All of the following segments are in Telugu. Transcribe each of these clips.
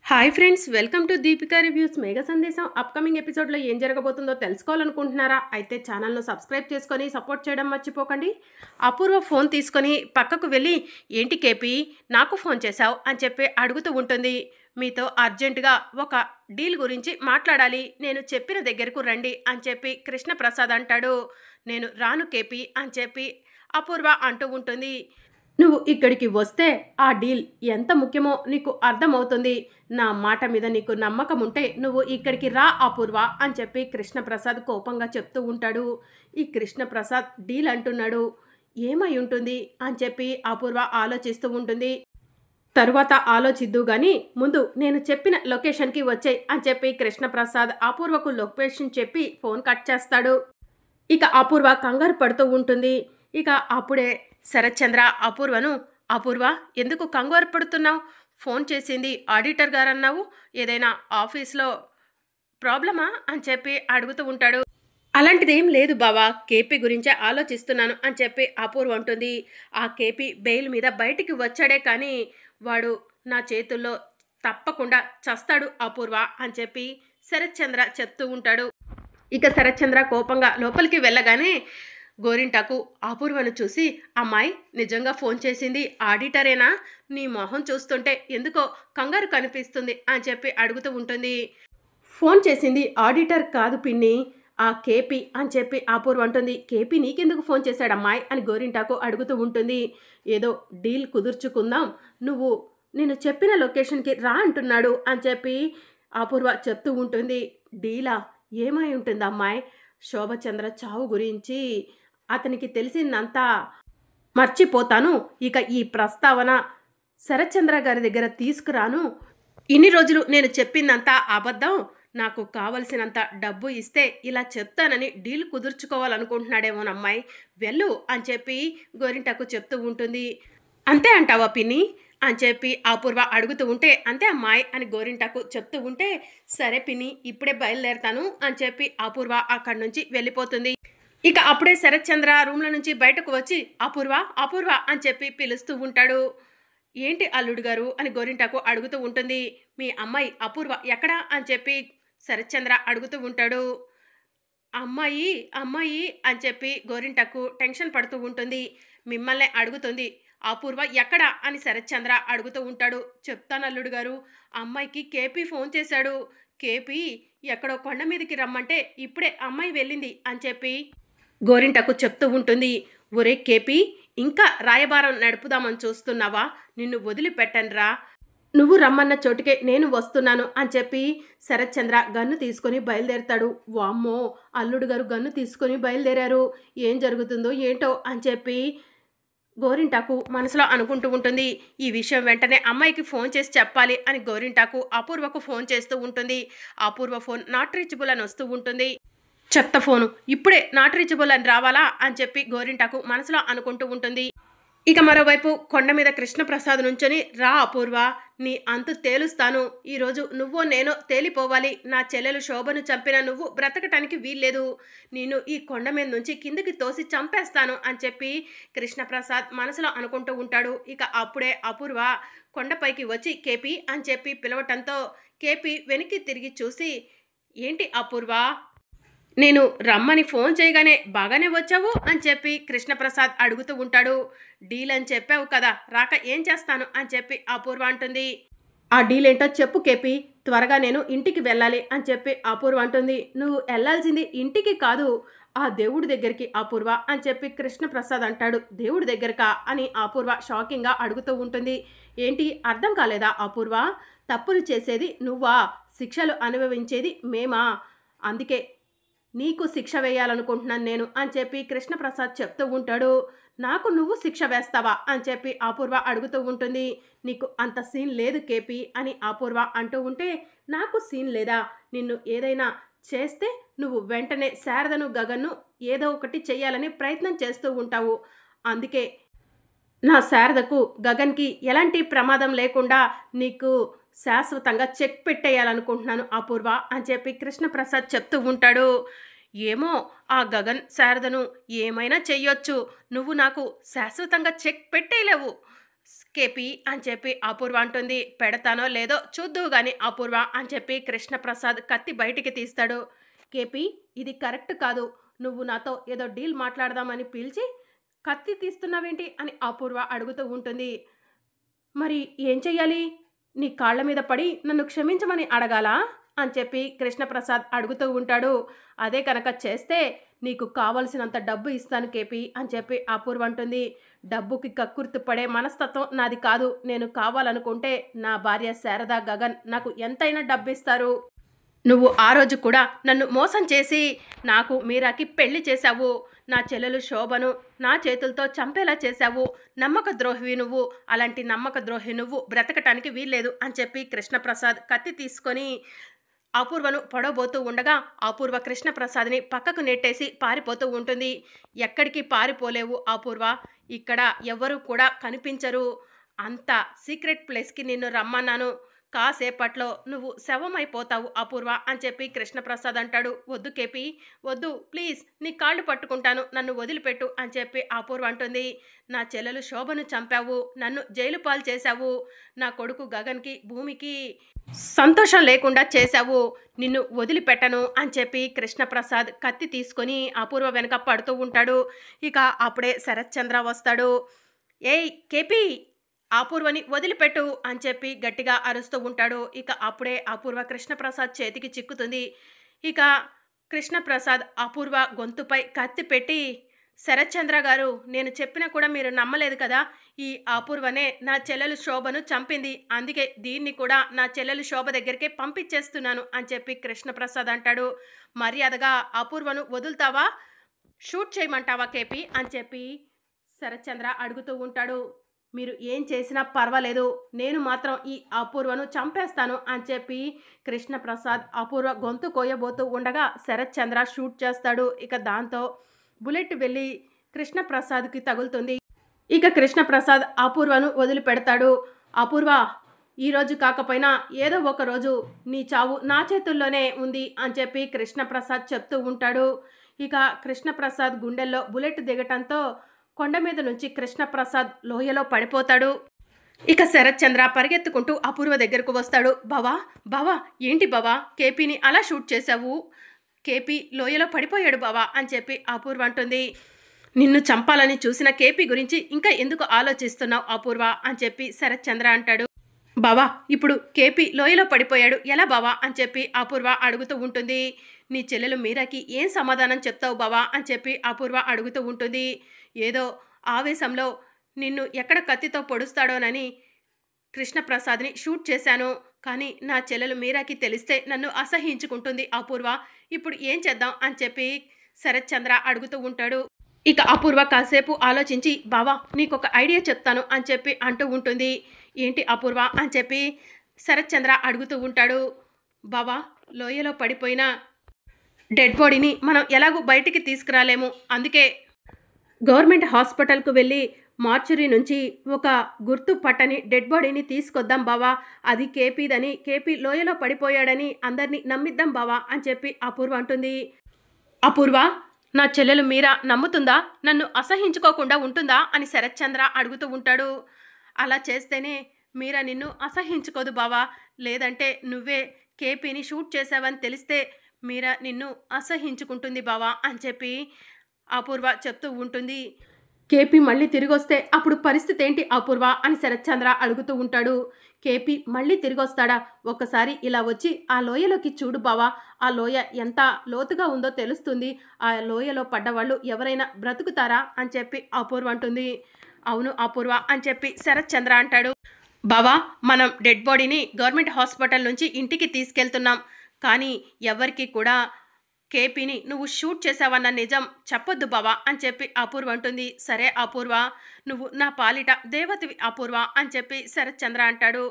Hi friends, welcome to Deepika reviews. మేఘ సందేశం అప్కమింగ్ ఎపిసోడ్లో ఏం జరగబోతుందో తెలుసుకోవాలనుకుంటున్నారా? అయితే ఛానల్ను సబ్స్క్రైబ్ చేసుకొని సపోర్ట్ చేయడం మర్చిపోకండి. అపూర్వ ఫోన్ తీసుకొని పక్కకు వెళ్ళి, ఏంటి కేపీ నాకు ఫోన్ చేశావు అని చెప్పి అడుగుతూ ఉంటుంది. మీతో అర్జెంటుగా ఒక డీల్ గురించి మాట్లాడాలి, నేను చెప్పిన దగ్గరకు రండి అని చెప్పి కృష్ణప్రసాద్ అంటాడు. నేను రాను కేపీ అని చెప్పి అపూర్వ అంటూ ఉంటుంది. నువ్వు ఇక్కడికి వస్తే ఆ డీల్ ఎంత ముఖ్యమో నీకు అర్థమవుతుంది. నా మాట మీద నీకు నమ్మకం ఉంటే నువ్వు ఇక్కడికి రా అపూర్వ అని చెప్పి కృష్ణప్రసాద్ కోపంగా చెప్తూ ఉంటాడు. ఈ కృష్ణప్రసాద్ డీల్ అంటున్నాడు, ఏమై ఉంటుంది అని చెప్పి అపూర్వ ఆలోచిస్తూ ఉంటుంది. తరువాత ఆలోచిద్దు గాని ముందు నేను చెప్పిన లొకేషన్కి వచ్చేయ్ అని చెప్పి కృష్ణప్రసాద్ అపూర్వకు లొకేషన్ చెప్పి ఫోన్ కట్ చేస్తాడు. ఇక అపూర్వ కంగారు పడుతూ ఉంటుంది. ఇక అప్పుడే శరత్చంద్ర అపూర్వను, అపూర్వ ఎందుకు కంగారు పడుతున్నావు? ఫోన్ చేసింది ఆడిటర్ గారు అన్నావు, ఏదైనా ఆఫీస్లో ప్రాబ్లమా అని చెప్పి అడుగుతూ ఉంటాడు. అలాంటిదేం లేదు బావా, కేపీ గురించే ఆలోచిస్తున్నాను అని చెప్పి అపూర్వ ఉంటుంది. ఆ కేపీ బెయిల్ మీద బయటికి వచ్చాడే కానీ వాడు నా చేతుల్లో తప్పకుండా చస్తాడు అపూర్వ అని చెప్పి శరత్చంద్ర చెప్తూ ఉంటాడు. ఇక శరత్చంద్ర కోపంగా లోపలికి వెళ్ళగానే గోరింటాకు అపూర్వను చూసి, అమ్మాయి నిజంగా ఫోన్ చేసింది ఆడిటరేనా? నీ మొహం చూస్తుంటే ఎందుకో కంగారు కనిపిస్తుంది అని చెప్పి అడుగుతూ ఉంటుంది. ఫోన్ చేసింది ఆడిటర్ కాదు పిన్ని, ఆ కేపీ అని చెప్పి అపూర్వ అంటుంది. కేపీ నీకెందుకు ఫోన్ చేశాడమ్మాయి అని గోరింటాకు అడుగుతూ ఉంటుంది. ఏదో డీల్ కుదుర్చుకుందాం, నువ్వు నేను చెప్పిన లొకేషన్కి రా అంటున్నాడు అని చెప్పి అపూర్వ చెప్తూ ఉంటుంది. డీలా ఏమై ఉంటుంది అమ్మాయి? శోభచంద్ర చావు గురించి అతనికి తెలిసిందంతా మర్చిపోతాను. ఇక ఈ ప్రస్తావన శరత్చంద్ర గారి దగ్గర తీసుకురాను. ఇన్ని రోజులు నేను చెప్పిందంతా అబద్ధం, నాకు కావలసినంత డబ్బు ఇస్తే ఇలా చెప్తానని డీల్ కుదుర్చుకోవాలనుకుంటున్నాడేమోనమ్మాయి, వెళ్ళు అని చెప్పి గోరింటకు చెప్తూ ఉంటుంది. అంతే అంటావా పిన్ని అని చెప్పి అపూర్వ అడుగుతూ ఉంటే, అంతే అమ్మాయి అని గోరింటకు చెప్తూ ఉంటే, సరే పిన్ని ఇప్పుడే బయలుదేరతాను అని చెప్పి అపూర్వ అక్కడి నుంచి వెళ్ళిపోతుంది. ఇక అప్పుడే శరత్చంద్ర రూమ్లో నుంచి బయటకు వచ్చి అపూర్వ అపూర్వ అని చెప్పి పిలుస్తూ ఉంటాడు. ఏంటి అల్లుడు గారు అని గోరింటకు అడుగుతూ ఉంటుంది. మీ అమ్మాయి అపూర్వ ఎక్కడా అని చెప్పి శరత్చంద్ర అడుగుతూ ఉంటాడు. అమ్మాయి అమ్మాయి అని చెప్పి గోరింటకు టెన్షన్ పడుతూ ఉంటుంది. మిమ్మల్ని అడుగుతుంది, అపూర్వ ఎక్కడా అని శరత్చంద్ర అడుగుతూ ఉంటాడు. చెప్తాను అల్లుడు గారు, అమ్మాయికి కేపీ ఫోన్ చేశాడు. కేపీ ఎక్కడో కొండ మీదకి రమ్మంటే ఇప్పుడే అమ్మాయి వెళ్ళింది అని చెప్పి గోరింటకు చెప్తూ ఉంటుంది. ఒరే కేపీ, ఇంకా రాయబారం నడుపుదామని చూస్తున్నావా? నిన్ను వదిలిపెట్టనురా, నువ్వు రమ్మన్న చోటుకే నేను వస్తున్నాను అని చెప్పి శరత్చంద్ర గన్ను తీసుకొని బయలుదేరతాడు. వామ్మో, అల్లుడు గారు గన్ను తీసుకొని బయలుదేరారు, ఏం జరుగుతుందో ఏంటో అని చెప్పి గోరింటాకు మనసులో అనుకుంటూ ఉంటుంది. ఈ విషయం వెంటనే అమ్మాయికి ఫోన్ చేసి చెప్పాలి అని గోరింటాకు అపూర్వకు ఫోన్ చేస్తూ ఉంటుంది. అపూర్వ ఫోన్ నాట్ రీచబుల్ అని వస్తూ ఉంటుంది. చెత్త ఫోను, ఇప్పుడే నాట్ రీచబుల్ అని రావాలా అని చెప్పి గోరింటాకు మనసులో అనుకుంటూ ఉంటుంది. ఇక మరోవైపు కొండ మీద కృష్ణప్రసాద్ నుంచొని, రా అపూర్వ, నీ అంతు తేలుస్తాను. ఈరోజు నువ్వో నేనో తేలిపోవాలి. నా చెల్లెలు శోభను చంపిన నువ్వు బ్రతకటానికి వీల్లేదు. నేను ఈ కొండ మీద నుంచి కిందకి తోసి చంపేస్తాను అని చెప్పి కృష్ణప్రసాద్ మనసులో అనుకుంటూ ఉంటాడు. ఇక అప్పుడే అపూర్వ కొండపైకి వచ్చి కేపీ అని చెప్పి పిలవటంతో కేపీ వెనక్కి తిరిగి చూసి, ఏంటి అపూర్వ, నేను రమ్మని ఫోన్ చేయగానే బాగానే వచ్చావు అని చెప్పి కృష్ణప్రసాద్ అడుగుతూ ఉంటాడు. డీల్ అని చెప్పావు కదా, రాక ఏం చేస్తాను అని చెప్పి అపూర్వ అంటుంది. ఆ డీల్ ఏంటో చెప్పు కేపీ, త్వరగా నేను ఇంటికి వెళ్ళాలి అని చెప్పి అపూర్వ అంటుంది. నువ్వు వెళ్ళాల్సింది ఇంటికి కాదు, ఆ దేవుడి దగ్గరికి అపూర్వ అని చెప్పి కృష్ణప్రసాద్ అంటాడు. దేవుడి దగ్గరకా అని అపూర్వ షాకింగ్గా అడుగుతూ ఉంటుంది. ఏంటి అర్థం కాలేదా అపూర్వ? తప్పులు చేసేది నువ్వా, శిక్షలు అనుభవించేది మేమా? అందుకే నీకు శిక్ష వేయాలనుకుంటున్నాను నేను అని చెప్పి కృష్ణప్రసాద్ చెప్తూ ఉంటాడు. నాకు నువ్వు శిక్ష వేస్తావా అని చెప్పి అపూర్వ అడుగుతూ ఉంటుంది. నీకు అంత సీన్ లేదు కేపీ అని అపూర్వ అంటూ ఉంటే, నాకు సీన్ లేదా? నిన్ను ఏదైనా చేస్తే నువ్వు వెంటనే శారదను గగన్ను ఏదో ఒకటి చెయ్యాలని ప్రయత్నం చేస్తూ ఉంటావు. అందుకే నా శారదకు గగన్కి ఎలాంటి ప్రమాదం లేకుండా నీకు శాశ్వతంగా చెక్ పెట్టేయాలనుకుంటున్నాను అపూర్వ అని చెప్పి కృష్ణప్రసాద్ చెప్తూ ఉంటాడు. ఏమో, ఆ గగన్ శారదను ఏమైనా చెయ్యొచ్చు, నువ్వు నాకు శాశ్వతంగా చెక్ పెట్టేయలేవు. కేపీ అని చెప్పి అపూర్వ అంటుంది. పెడతానో లేదో చూద్దువు గాని అపూర్వ అని చెప్పి కృష్ణప్రసాద్ కత్తి బయటికి తీస్తాడు. కేపీ, ఇది కరెక్ట్ కాదు. నువ్వు నాతో ఏదో డీల్ మాట్లాడదామని పిలిచి కత్తి తీస్తున్నావేంటి అని అపూర్వ అడుగుతూ ఉంటుంది. మరి ఏం చెయ్యాలి? నీ కాళ్ళ మీద పడి నన్ను క్షమించమని అడగాలా అని చెప్పి కృష్ణప్రసాద్ అడుగుతూ ఉంటాడు. అదే కనుక చేస్తే నీకు కావలసినంత డబ్బు ఇస్తాను కేపీ అని చెప్పి అపూర్వ అంటుంది. డబ్బుకి కక్కుర్తి పడే మనస్తత్వం నాది కాదు. నేను కావాలనుకుంటే నా భార్య శారదా గగన్ నాకు ఎంతైనా డబ్బిస్తారు. నువ్వు ఆ రోజు కూడా నన్ను మోసం చేసి నాకు మీరాకి పెళ్లి చేశావు. నా చెల్లెలు శోభను నా చేతులతో చంపేలా చేశావు. నమ్మక ద్రోహివి నువ్వు. అలాంటి నమ్మక ద్రోహి నువ్వు బ్రతకటానికి వీల్లేదు అని చెప్పి కృష్ణప్రసాద్ కత్తి తీసుకొని అపూర్వను పొడవబోతూ ఉండగా అపూర్వ కృష్ణప్రసాద్ని పక్కకు నెట్టేసి పారిపోతూ ఉంటుంది. ఎక్కడికి పారిపోలేవు అపూర్వ. ఇక్కడ ఎవ్వరూ కూడా కనిపించరు. అంత సీక్రెట్ ప్లేస్కి నిన్ను రమ్మన్నాను. కాసేపట్లో నువ్వు శవమైపోతావు అపూర్వ అని చెప్పి కృష్ణప్రసాద్ అంటాడు. వద్దు కేపీ, వద్దు ప్లీజ్, నీ కాళ్ళు పట్టుకుంటాను, నన్ను వదిలిపెట్టు అని చెప్పి అపూర్వ అంటుంది. నా చెల్లెలు శోభను చంపావు, నన్ను జైలు పాలు చేశావు, నా కొడుకు గగన్కి భూమికి సంతోషం లేకుండా చేశావు, నిన్ను వదిలిపెట్టను అని చెప్పి కృష్ణప్రసాద్ కత్తి తీసుకొని అపూర్వ వెనక పడుతూ ఉంటాడు. ఇక అప్పుడే శరత్చంద్ర వస్తాడు. ఏయ్ కేపీ, అపూర్వని వదిలిపెట్టు అని చెప్పి గట్టిగా అరుస్తూ ఉంటాడు. ఇక అప్పుడే అపూర్వ కృష్ణప్రసాద్ చేతికి చిక్కుతుంది. ఇక కృష్ణప్రసాద్ అపూర్వ గొంతుపై కత్తి పెట్టి, శరత్చంద్ర గారు, నేను చెప్పినా కూడా మీరు నమ్మలేదు కదా. ఈ అపూర్వనే నా చెల్లెలు శోభను చంపింది. అందుకే దీన్ని కూడా నా చెల్లెలు శోభ దగ్గరికే పంపించేస్తున్నాను అని చెప్పి కృష్ణప్రసాద్ అంటాడు. మర్యాదగా అపూర్వను వదులుతావా, షూట్ చేయమంటావా కేపీ అని చెప్పి శరత్చంద్ర అడుగుతూ ఉంటాడు. మీరు ఏం చేసినా పర్వాలేదు, నేను మాత్రం ఈ అపూర్వను చంపేస్తాను అని చెప్పి కృష్ణప్రసాద్ అపూర్వ గొంతు కోయబోతూ ఉండగా శరత్చంద్ర షూట్ చేస్తాడు. ఇక దాంతో బుల్లెట్ వెళ్ళి కృష్ణప్రసాద్కి తగులుతుంది. ఇక కృష్ణప్రసాద్ అపూర్వను వదిలిపెడతాడు. అపూర్వ, ఈరోజు కాకపోయినా ఏదో ఒక రోజు నీ చావు నా చేతుల్లోనే ఉంది అని చెప్పి కృష్ణప్రసాద్ చెప్తూ ఉంటాడు. ఇక కృష్ణప్రసాద్ గుండెల్లో బుల్లెట్ దిగటంతో కొండ మీద నుంచి కృష్ణప్రసాద్ లోయలో పడిపోతాడు. ఇక శరత్చంద్ర పరిగెత్తుకుంటూ అపూర్వ దగ్గరకు వస్తాడు. బావా, బావా, ఏంటి బావా కేపీని అలా షూట్ చేశావు? కేపీ లోయలో పడిపోయాడు బావా అని చెప్పి అపూర్వ అంటుంది. నిన్ను చంపాలని చూసిన కేపీ గురించి ఇంకా ఎందుకు ఆలోచిస్తున్నావు అపూర్వ అని చెప్పి శరత్చంద్ర అంటాడు. బావా, ఇప్పుడు కేపీ లోయలో పడిపోయాడు ఎలా బావా అని చెప్పి అపూర్వ అడుగుతూ ఉంటుంది. నీ చెల్లెలు మీరాకి ఏం సమాధానం చెప్తావు బావా అని చెప్పి అపూర్వ అడుగుతూ ఉంటుంది. ఏదో ఆవేశంలో నిన్ను ఎక్కడ కత్తితో పొడుస్తాడోనని కృష్ణప్రసాద్ని షూట్ చేశాను. కానీ నా చెల్లెలు మీరాకి తెలిస్తే నన్ను అసహించుకుంటుంది అపూర్వ. ఇప్పుడు ఏం చేద్దాం అని చెప్పి శరత్చంద్ర అడుగుతూ ఉంటాడు. ఇక అపూర్వ కాసేపు ఆలోచించి, బావా నీకొక ఐడియా చెప్తాను అని చెప్పి అంటూ ఉంటుంది. ఏంటి అపూర్వ అని చెప్పి శరత్చంద్ర అడుగుతూ ఉంటాడు. బావా, లోయలో పడిపోయిన డెడ్ బాడీని మనం ఎలాగూ బయటికి తీసుకురాలేము. అందుకే గవర్నమెంట్ హాస్పిటల్కు వెళ్ళి మార్చురీ నుంచి ఒక గుర్తు పట్టని డెడ్ బాడీని తీసుకొద్దాం బావా. అది కేపీదని, కేపీ లోయలో పడిపోయాడని అందరినీ నమ్మిద్దాం బావా అని చెప్పి అపూర్వ అంటుంది. అపూర్వ, నా చెల్లెలు మీరా నమ్ముతుందా, నన్ను అసహించుకోకుండా ఉంటుందా అని శరత్చంద్ర అడుగుతూ ఉంటాడు. అలా చేస్తేనే మీరా నిన్ను అసహించుకోదు బావా. లేదంటే నువ్వే కేపీని షూట్ చేసావని తెలిస్తే మీరా నిన్ను అసహించుకుంటుంది బావా అని చెప్పి అపూర్వ చెప్తూ ఉంటుంది. కేపీ మళ్ళీ తిరిగి వస్తే అప్పుడు పరిస్థితి ఏంటి అపూర్వ అని శరత్చంద్ర అడుగుతూ ఉంటాడు. కేపీ మళ్ళీ తిరిగి వస్తాడా? ఒక్కసారి ఇలా వచ్చి ఆ లోయలోకి చూడు బావా. ఆ లోయ ఎంత లోతుగా ఉందో తెలుస్తుంది. ఆ లోయలో పడ్డవాళ్ళు ఎవరైనా బ్రతుకుతారా అని చెప్పి అపూర్వ అంటుంది. అవును అపూర్వ అని చెప్పి శరత్చంద్ర అంటాడు. బావా, మనం డెడ్ బాడీని గవర్నమెంట్ హాస్పిటల్ నుంచి ఇంటికి తీసుకెళ్తున్నాం. కానీ ఎవరికి కూడా కేపీని నువ్వు షూట్ చేసావన్న నిజం చెప్పొద్దు బావా అని చెప్పి అపూర్వ అంటుంది. సరే అపూర్వ, నువ్వు నా పాలిట దేవతవి అపూర్వ అని చెప్పి శరత్చంద్ర అంటాడు.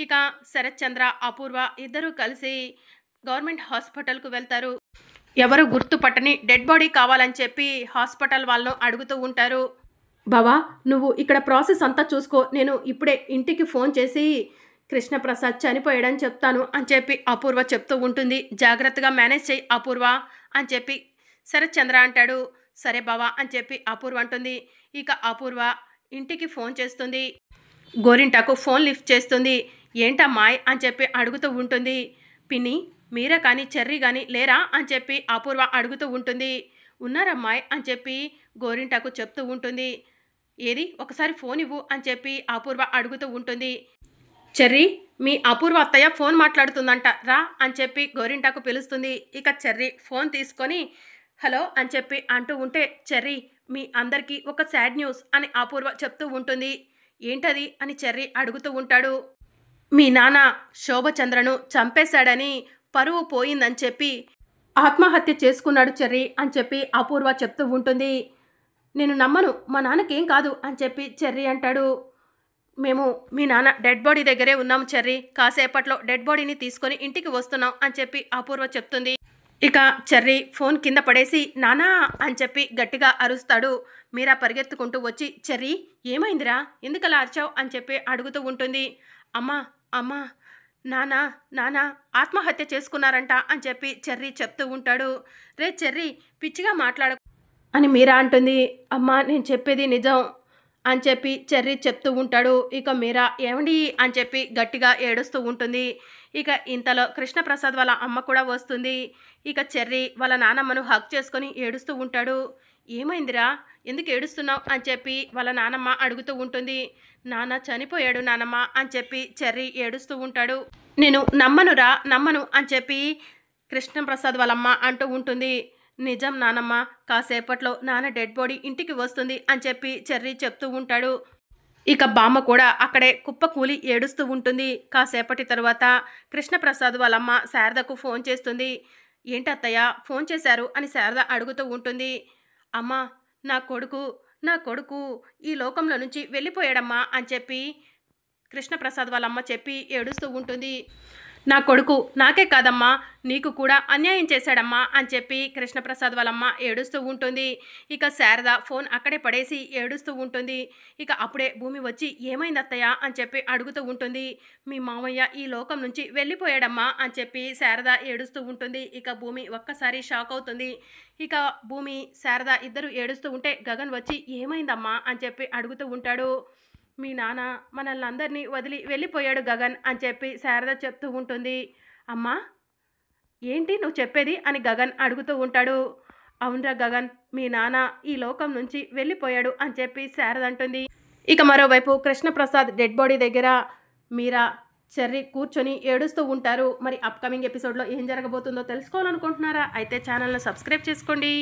ఇక శరత్చంద్ర అపూర్వ ఇద్దరూ కలిసి గవర్నమెంట్ హాస్పిటల్కు వెళ్తారు. ఎవరు గుర్తుపట్టని డెడ్ బాడీ కావాలని చెప్పి హాస్పిటల్ వాళ్ళను అడుగుతూ ఉంటారు. బావా, నువ్వు ఇక్కడ ప్రాసెస్ అంతా చూసుకో, నేను ఇప్పుడే ఇంటికి ఫోన్ చేసి కృష్ణప్రసాద్ చనిపోయాడని చెప్తాను అని చెప్పి అపూర్వ చెప్తూ ఉంటుంది. జాగ్రత్తగా మేనేజ్ చేయి అపూర్వ అని చెప్పి శరత్చంద్ర అంటాడు. సరే బావా అని చెప్పి అపూర్వ అంటుంది. ఇక అపూర్వ ఇంటికి ఫోన్ చేస్తుంది. గోరింటాకు ఫోన్ లిఫ్ట్ చేస్తుంది. ఏంటమ్మాయ్ అని చెప్పి అడుగుతూ ఉంటుంది. పిన్ని, మీరా కానీ చెర్రీ కానీ లేరా అని చెప్పి అపూర్వ అడుగుతూ ఉంటుంది. ఉన్నారమ్మాయ్ అని చెప్పి గోరింటాకు చెప్తూ ఉంటుంది. ఏది ఒకసారి ఫోన్ ఇవ్వు అని చెప్పి అపూర్వ అడుగుతూ ఉంటుంది. చెర్రీ, మీ అపూర్వ అత్తయ్య ఫోన్ మాట్లాడుతుందంట, రా అని చెప్పి గోరింటాకు పిలుస్తుంది. ఇక చెర్రీ ఫోన్ తీసుకొని హలో అని చెప్పి అంటూ ఉంటే, చెర్రీ మీ అందరికీ ఒక సాడ్ న్యూస్ అని అపూర్వ చెప్తూ ఉంటుంది. ఏంటది అని చెర్రీ అడుగుతూ ఉంటాడు. మీ నాన్న శోభచంద్రను చంపేశాడని, పరువు పోయిందని చెప్పి ఆత్మహత్య చేసుకున్నాడు చెర్రీ అని చెప్పి అపూర్వ చెప్తూ ఉంటుంది. నేను నమ్మను, మా నాన్నకేం కాదు అని చెప్పి చెర్రీ అంటాడు. మేము మీ నాన్న డెడ్ బాడీ దగ్గరే ఉన్నాము చెర్రీ, కాసేపట్లో డెడ్ బాడీని తీసుకొని ఇంటికి వస్తున్నాం అని చెప్పి అపూర్వ చెప్తుంది. ఇక చెర్రీ ఫోన్ కింద పడేసి నానా అని చెప్పి గట్టిగా అరుస్తాడు. మీరా పరిగెత్తుకుంటూ వచ్చి చెర్రీ ఏమైందిరా, ఎందుకలా అరిచావు అని చెప్పి అడుగుతూ ఉంటుంది. అమ్మా అమ్మా, నానా నానా ఆత్మహత్య చేసుకున్నారంట అని చెప్పి చెర్రీ చెప్తూ ఉంటాడు. రే చెర్రీ, పిచ్చిగా మాట్లాడ అని మీరా అంటుంది. అమ్మా నేను చెప్పేది నిజం అని చెప్పి చెర్రీ చెప్తూ ఉంటాడు. ఇక మీరా ఏమండి అని చెప్పి గట్టిగా ఏడుస్తూ ఉంటుంది. ఇక ఇంతలో కృష్ణప్రసాద్ వాళ్ళ అమ్మ కూడా వస్తుంది. ఇక చెర్రీ వాళ్ళ నానమ్మను హగ్ చేసుకొని ఏడుస్తూ ఉంటాడు. ఏమైందిరా, ఎందుకు ఏడుస్తున్నావు అని చెప్పి వాళ్ళ నానమ్మ అడుగుతూ ఉంటుంది. నాన్న చనిపోయాడు నానమ్మ అని చెప్పి చెర్రీ ఏడుస్తూ ఉంటాడు. నేను నమ్మనురా, నమ్మను అని చెప్పి కృష్ణప్రసాద్ వాళ్ళమ్మ అంటూ ఉంటుంది. నిజం నానమ్మ, కాసేపట్లో నాన్న డెడ్ బాడీ ఇంటికి వస్తుంది అని చెప్పి చెర్రీ చెప్తూ ఉంటాడు. ఇక బామ్మ కూడా అక్కడే కుప్పకూలి ఏడుస్తూ ఉంటుంది. కాసేపటి తర్వాత కృష్ణప్రసాద్ వాళ్ళమ్మ శారదకు ఫోన్ చేస్తుంది. ఏంటత్తయ్య ఫోన్ చేశారు అని శారద అడుగుతూ ఉంటుంది. అమ్మా, నా కొడుకు ఈ లోకంలో నుంచి వెళ్ళిపోయాడమ్మా అని చెప్పి కృష్ణప్రసాద్ వాళ్ళమ్మ చెప్పి ఏడుస్తూ ఉంటుంది. నా కొడుకు నాకే కాదమ్మా, నీకు కూడా అన్యాయం చేశాడమ్మా అని చెప్పి కృష్ణప్రసాద్ వాళ్ళమ్మ ఏడుస్తూ ఉంటుంది. ఇక శారద ఫోన్ అక్కడే పడేసి ఏడుస్తూ ఉంటుంది. ఇక అప్పుడే భూమి వచ్చి ఏమైంది అత్తయ్య అని చెప్పి అడుగుతూ ఉంటుంది. మీ మామయ్య ఈ లోకం నుంచి వెళ్ళిపోయాడమ్మా అని చెప్పి శారద ఏడుస్తూ ఉంటుంది. ఇక భూమి ఒక్కసారి షాక్ అవుతుంది. ఇక భూమి శారద ఇద్దరు ఏడుస్తూ ఉంటే గగన్ వచ్చి ఏమైందమ్మా అని చెప్పి అడుగుతూ ఉంటాడు. మీ నాన్న మనల్ని అందరినీ వదిలి వెళ్ళిపోయాడు గగన్ అని చెప్పి శారద చెప్తూ ఉంటుంది. అమ్మా ఏంటి నువ్వు చెప్పేది అని గగన్ అడుగుతూ ఉంటాడు. అవునరా గగన్, మీ నాన్న ఈ లోకం నుంచి వెళ్ళిపోయాడు అని చెప్పి శారద అంటుంది. ఇక మరోవైపు కృష్ణప్రసాద్ డెడ్ బాడీ దగ్గర మీరా చెర్రీ కూర్చొని ఏడుస్తూ ఉంటారు. మరి అప్కమింగ్ ఎపిసోడ్లో ఏం జరగబోతుందో తెలుసుకోవాలనుకుంటున్నారా? అయితే ఛానల్ను సబ్స్క్రైబ్ చేసుకోండి.